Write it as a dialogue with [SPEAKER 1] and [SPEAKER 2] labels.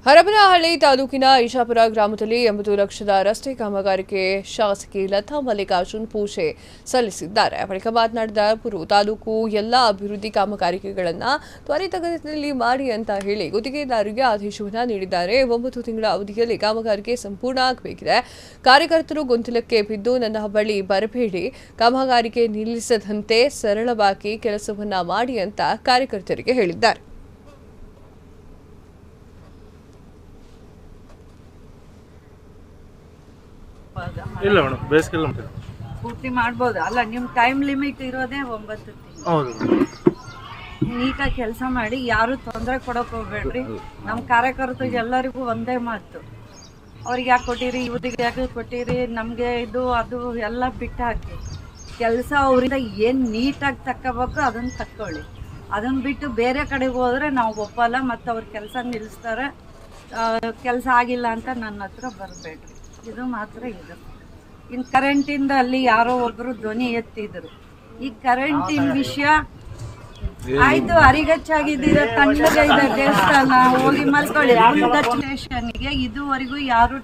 [SPEAKER 1] ಹರಪನಹಳ್ಳಿ ತಾಲೂಕಿನ ಈಶಾಪುರ ಗ್ರಾಮದಲ್ಲಿ 80 ಲಕ್ಷದ ರಸ್ತೆ ಕಾಮಗಾರಿಗೆ ಶಾಸಕಿ ಲತಾ ಮಲ್ಲಿಕಾರ್ಜುನ್ ಪೂಜೆ ಸಲ್ಲಿಸಿದ್ದಾರೆ. ಬಳಿಕ ಮಾತನಾಡಿದ ಅವರು, ತಾಲೂಕು ಎಲ್ಲ ಅಭಿವೃದ್ಧಿ ಕಾಮಗಾರಿಕೆಗಳನ್ನು ತ್ವರಿತಗತಿಯಲ್ಲಿ ಮಾಡಿ ಅಂತ ಹೇಳಿ ಗುತ್ತಿಗೆದಾರರಿಗೆ ಆದೇಶವನ್ನು ನೀಡಿದ್ದಾರೆ. 9 ತಿಂಗಳ ಅವಧಿಯಲ್ಲಿ ಕಾಮಗಾರಿಗೆ ಸಂಪೂರ್ಣ ಆಗಬೇಕಿದೆ. ಕಾರ್ಯಕರ್ತರು ಗೊಂದಲಕ್ಕೆ ಬಿದ್ದು ನನ್ನ ಬಳಿ ಬರಬೇಡಿ, ಕಾಮಗಾರಿಗೆ ನಿಲ್ಲಿಸದಂತೆ ಸರಳವಾಗಿ ಕೆಲಸವನ್ನ ಮಾಡಿ ಅಂತ ಕಾರ್ಯಕರ್ತರಿಗೆ ಹೇಳಿದ್ದಾರೆ.
[SPEAKER 2] ಇಲ್ಲ ಮೇಡಮ್, ಬೇಸಿಗೆಲ್ಲ
[SPEAKER 3] ಪೂರ್ತಿ ಮಾಡ್ಬೋದು ಅಲ್ಲ. ನಿಮ್ಮ ಟೈಮ್ ಲಿಮಿಟ್ ಇರೋದೇ 9 ತಿಂಗಳು. ನೀಟಾಗಿ ಕೆಲಸ ಮಾಡಿ, ಯಾರು ತೊಂದರೆ ಕೊಡೋಕೆ ಹೋಗ್ಬೇಡ್ರಿ. ನಮ್ಮ ಕಾರ್ಯಕರ್ತರಿಗೆ ಎಲ್ಲರಿಗೂ ಒಂದೇ ಮಾತು, ಅವ್ರಿಗೆ ಯಾಕೆ ಕೊಟ್ಟಿರಿ, ಇವ್ರಿಗೆ ಯಾಕೆ ಕೊಟ್ಟಿರಿ, ನಮಗೆ ಇದು ಅದು ಎಲ್ಲ ಬಿಟ್ಟು ಹಾಕಿ ಕೆಲಸ ಅವರಿಂದ ಏನು ನೀಟಾಗಿ ತಕ್ಕೋಬೇಕು ಅದನ್ನು ತಕ್ಕೊಳ್ಳಿ. ಅದನ್ನು ಬಿಟ್ಟು ಬೇರೆ ಕಡೆಗೆ ಹೋದರೆ ನಾವು ಒಪ್ಪಲ್ಲ, ಮತ್ತು ಅವ್ರ ಕೆಲಸ ನಿಲ್ಲಿಸ್ತಾರೆ. ಕೆಲಸ ಆಗಿಲ್ಲ ಅಂತ ನನ್ನ ಹತ್ರ ಬರಬೇಡ್ರಿ, ಇದು ಮಾತ್ರ ಇದು. ಇನ್ನು ಕರೆಂಟಿಂದ ಅಲ್ಲಿ ಯಾರೋ ಒಬ್ಬರು ಧ್ವನಿ ಎತ್ತಿದ್ರು. ಈ ಕರೆಂಟಿನ ವಿಷಯ ಆಯ್ತು, ಅರಿಗಚ್ಚಾಗಿದ್ದೀರ, ತಣ್ಣಗೆ ಇದೆ ದೇವಸ್ಥಾನ, ಹೋಗಿ ಮಲ್ಕೊಳ್ಳಿ. ಸ್ಟೇಷನ್ಗೆ ಇದುವರೆಗೂ ಯಾರು